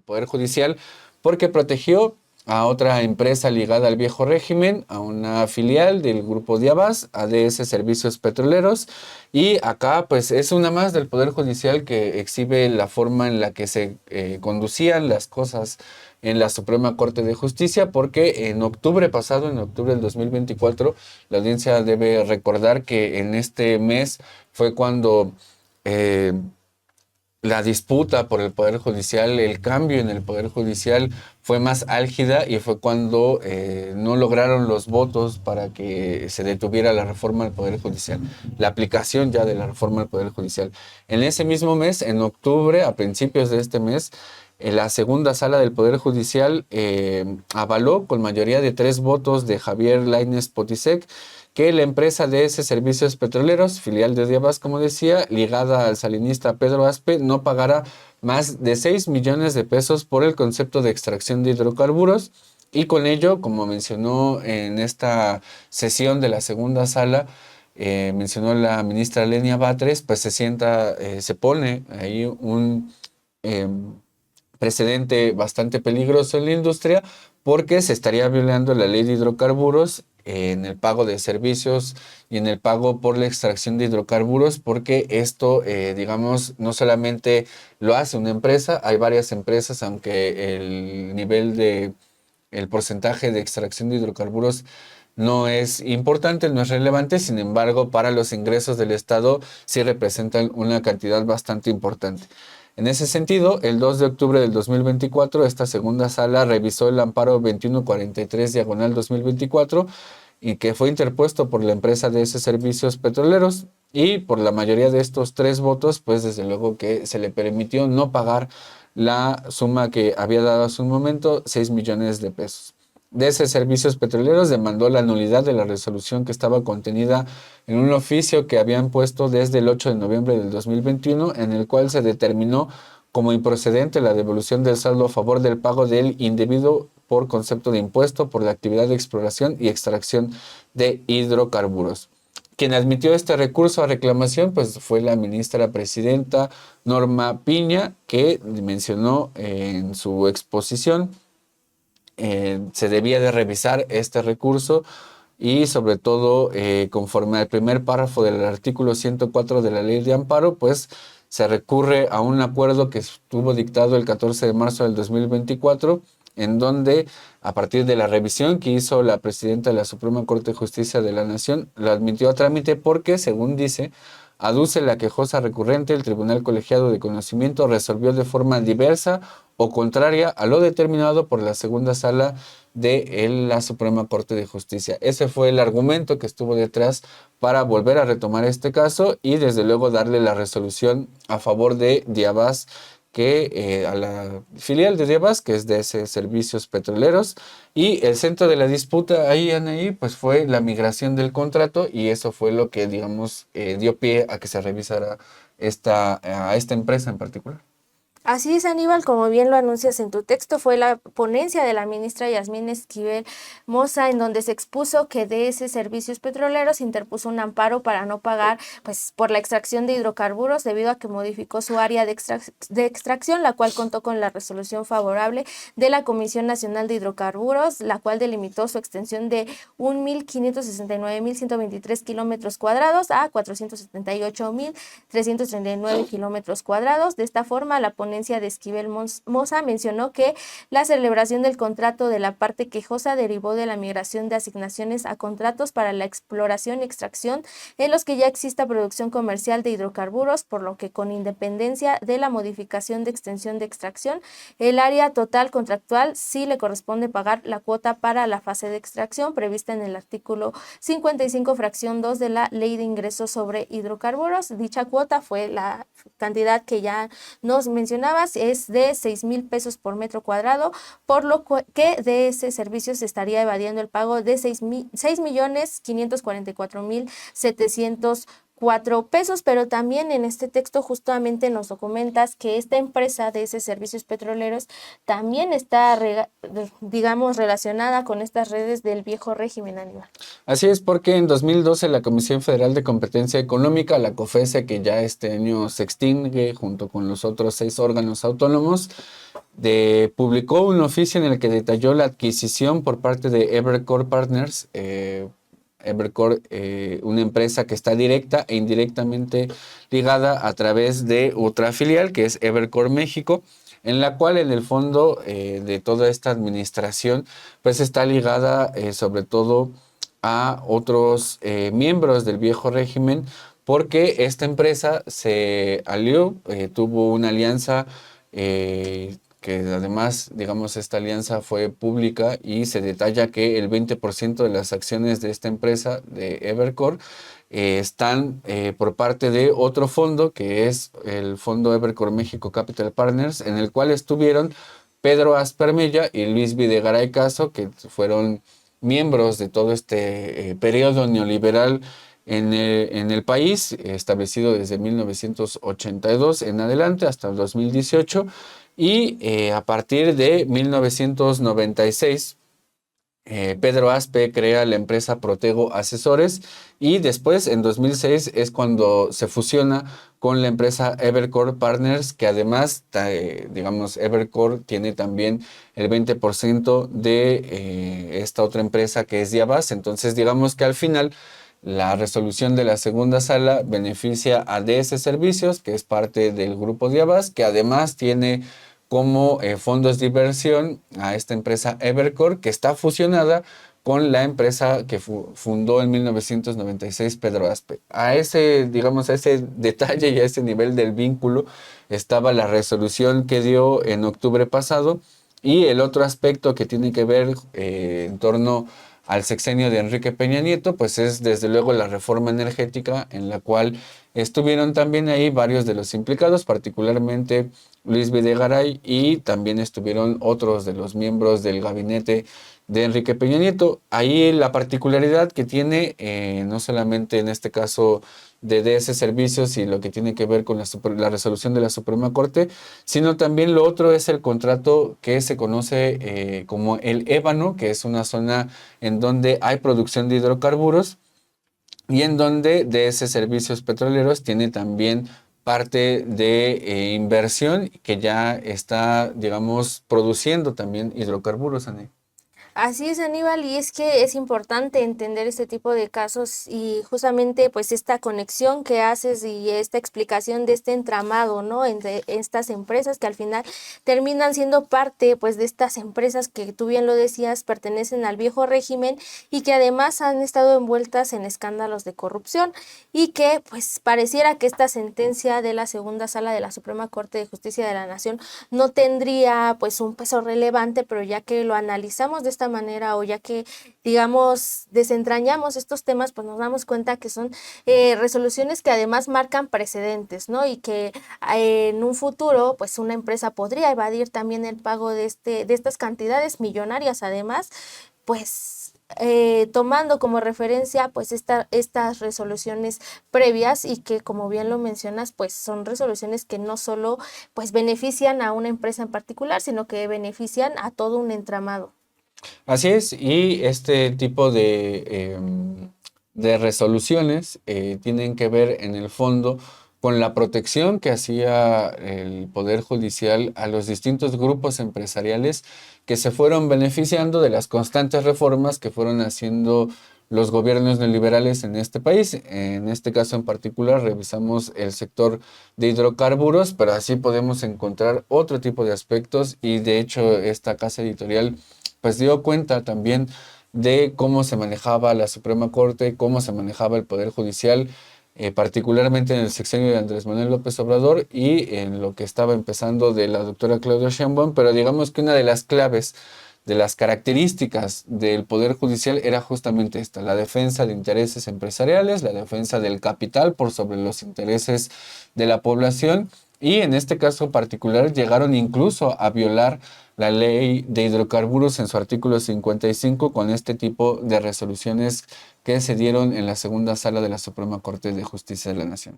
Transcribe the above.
Poder Judicial porque protegió a otra empresa ligada al viejo régimen, a una filial del grupo Diabás, ADS Servicios Petroleros, y acá pues es una más del Poder Judicial que exhibe la forma en la que se conducían las cosas en la Suprema Corte de Justicia, porque en octubre pasado, en octubre del 2024, la audiencia debe recordar que en este mes fue cuando la disputa por el Poder Judicial, el cambio en el Poder Judicial fue más álgida y fue cuando no lograron los votos para que se detuviera la reforma del Poder Judicial, la aplicación ya de la reforma del Poder Judicial. En ese mismo mes, en octubre, a principios de este mes, la segunda sala del Poder Judicial avaló con mayoría de 3 votos de Javier Lainez Potisek que la empresa DS Servicios Petroleros, filial de Diabás, como decía, ligada al salinista Pedro Aspe, no pagará más de 6 millones de pesos por el concepto de extracción de hidrocarburos. Y con ello, como mencionó en esta sesión de la segunda sala, mencionó la ministra Lenia Batres, pues se pone ahí un precedente bastante peligroso en la industria porque se estaría violando la ley de hidrocarburos en el pago de servicios y en el pago por la extracción de hidrocarburos, porque esto, digamos, no solamente lo hace una empresa, hay varias empresas, aunque el porcentaje de extracción de hidrocarburos no es importante, no es relevante, sin embargo, para los ingresos del Estado sí representan una cantidad bastante importante. En ese sentido, el 2 de octubre del 2024, esta segunda sala revisó el amparo 2143/2024 y que fue interpuesto por la empresa DS Servicios Petroleros, y por la mayoría de estos 3 votos, pues desde luego que se le permitió no pagar la suma que había dado hace un momento, 6 millones de pesos. DS Servicios Petroleros demandó la nulidad de la resolución que estaba contenida en un oficio que habían puesto desde el 8 de noviembre del 2021, en el cual se determinó como improcedente la devolución del saldo a favor del pago del indebido por concepto de impuesto por la actividad de exploración y extracción de hidrocarburos. Quien admitió este recurso a reclamación pues fue la ministra presidenta Norma Piña, que mencionó en su exposición se debía de revisar este recurso y sobre todo conforme al primer párrafo del artículo 104 de la Ley de Amparo, pues se recurre a un acuerdo que estuvo dictado el 14 de marzo del 2024, en donde a partir de la revisión que hizo la presidenta de la Suprema Corte de Justicia de la Nación, lo admitió a trámite porque, según dice, aduce la quejosa recurrente, el Tribunal Colegiado de Conocimiento resolvió de forma diversa o contraria a lo determinado por la segunda sala de la Suprema Corte de Justicia. Ese fue el argumento que estuvo detrás para volver a retomar este caso y desde luego darle la resolución a favor de Diabás, que a la filial de Diabás, que es DS Servicios Petroleros, y el centro de la disputa ahí, Anaí, pues fue la migración del contrato, y eso fue lo que, digamos, dio pie a que se revisara a esta empresa en particular. Así es, Aníbal, como bien lo anuncias en tu texto, fue la ponencia de la ministra Yasmín Esquivel Moza, en donde se expuso que DS Servicios Petroleros interpuso un amparo para no pagar pues, por la extracción de hidrocarburos debido a que modificó su área de extracción, la cual contó con la resolución favorable de la Comisión Nacional de Hidrocarburos, la cual delimitó su extensión de 1.569.123 kilómetros cuadrados a 478.339 kilómetros cuadrados. De esta forma, la ponencia de Esquivel Moza mencionó que la celebración del contrato de la parte quejosa derivó de la migración de asignaciones a contratos para la exploración y extracción en los que ya exista producción comercial de hidrocarburos, por lo que con independencia de la modificación de extensión de extracción, el área total contractual sí le corresponde pagar la cuota para la fase de extracción prevista en el artículo 55 fracción 2 de la Ley de Ingresos sobre Hidrocarburos. Dicha cuota fue la cantidad que ya nos mencionabas, es de 6,000 pesos por metro cuadrado, por lo que DS Servicios estaría evadiendo el pago de 6,544,704 pesos, pero también en este texto justamente nos documentas que esta empresa de ese Servicios Petroleros también está, digamos, relacionada con estas redes del viejo régimen, Aníbal. Así es, porque en 2012 la Comisión Federal de Competencia Económica, la COFESE, que ya este año se extingue junto con los otros 6 órganos autónomos, publicó un oficio en el que detalló la adquisición por parte de Evercore Partners, Evercore, una empresa que está directa e indirectamente ligada a través de otra filial que es Evercore México, en la cual en el fondo de toda esta administración pues está ligada sobre todo a otros miembros del viejo régimen, porque esta empresa se alió, tuvo una alianza que además, digamos, esta alianza fue pública y se detalla que el 20% de las acciones de esta empresa, de Evercore, están por parte de otro fondo, que es el fondo Evercore México Capital Partners, en el cual estuvieron Pedro Aspermella y Luis Videgaray Caso, que fueron miembros de todo este periodo neoliberal en el país, establecido desde 1982 en adelante hasta el 2018, y a partir de 1996, Pedro Aspe crea la empresa Protego Asesores y después en 2006 es cuando se fusiona con la empresa Evercore Partners, que además, digamos, Evercore tiene también el 20% de esta otra empresa que es Diabas. Entonces, digamos que al final la resolución de la segunda sala beneficia a DS Servicios, que es parte del grupo Diabas, que además tiene como fondos de inversión a esta empresa Evercore, que está fusionada con la empresa que fundó en 1996 Pedro Aspe. A ese, digamos, a ese detalle y a ese nivel del vínculo estaba la resolución que dio en octubre pasado, y el otro aspecto que tiene que ver en torno al sexenio de Enrique Peña Nieto, pues es desde luego la reforma energética, en la cual estuvieron también ahí varios de los implicados, particularmente Luis Videgaray, y también estuvieron otros de los miembros del gabinete de Enrique Peña Nieto. Ahí la particularidad que tiene, no solamente en este caso de DS Servicios y lo que tiene que ver con la resolución de la Suprema Corte, sino también lo otro es el contrato que se conoce como el Ébano, que es una zona en donde hay producción de hidrocarburos y en donde DS Servicios Petroleros tiene también parte de inversión que ya está, digamos, produciendo también hidrocarburos, Anel. Así es, Aníbal, y es que es importante entender este tipo de casos y justamente pues esta conexión que haces y esta explicación de este entramado, ¿no? Entre estas empresas que al final terminan siendo parte pues de estas empresas que tú bien lo decías, pertenecen al viejo régimen y que además han estado envueltas en escándalos de corrupción y que pues pareciera que esta sentencia de la segunda sala de la Suprema Corte de Justicia de la Nación no tendría pues un peso relevante, pero ya que lo analizamos de esta manera o ya que digamos desentrañamos estos temas, pues nos damos cuenta que son resoluciones que además marcan precedentes, ¿no? Y que en un futuro pues una empresa podría evadir también el pago de estas cantidades millonarias, además pues tomando como referencia pues estas resoluciones previas y que como bien lo mencionas pues son resoluciones que no solo pues benefician a una empresa en particular, sino que benefician a todo un entramado. Así es, y este tipo de resoluciones tienen que ver en el fondo con la protección que hacía el Poder Judicial a los distintos grupos empresariales que se fueron beneficiando de las constantes reformas que fueron haciendo los gobiernos neoliberales en este país. En este caso en particular revisamos el sector de hidrocarburos, pero así podemos encontrar otro tipo de aspectos, y de hecho esta casa editorial pues dio cuenta también de cómo se manejaba la Suprema Corte, cómo se manejaba el Poder Judicial, particularmente en el sexenio de Andrés Manuel López Obrador y en lo que estaba empezando de la doctora Claudia Sheinbaum, pero digamos que una de las claves, de las características del Poder Judicial era justamente esta, la defensa de intereses empresariales, la defensa del capital por sobre los intereses de la población, y en este caso particular llegaron incluso a violar la ley de hidrocarburos en su artículo 55 con este tipo de resoluciones que se dieron en la segunda sala de la Suprema Corte de Justicia de la Nación.